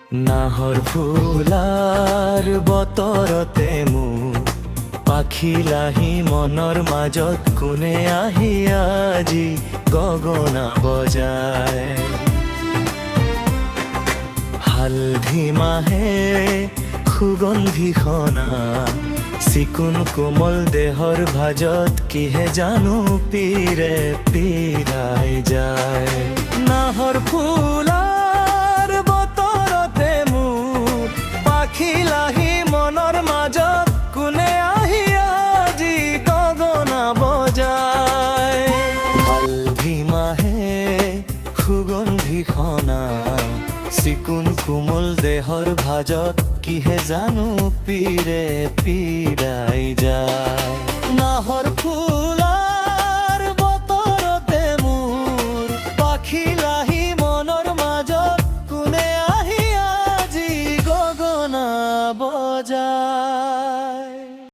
নাহৰ ফুলাৰ বতৰতে মোৰ পাখি লাহি মনৰ মাজত কোনে আহি আজি গগনা বজায়। হালধি মাহেৰে সুগন্ধি সনা চিকুণ কোমল দেহৰ ভাজত কিহে জানো পীৰে পীৰাই যায়। নাহৰ ফুলাৰ বতৰতে মোৰ পাখি লাহি মনৰ মাজত কোনে আহি আজি গগনা বজায়। হালধি মাহে সুগন্ধি সনা চিকুণ কোমল দেহৰ ভাজত কিহে জানো পীৰে পীৰাই যায়। নাহৰ ফুলাৰ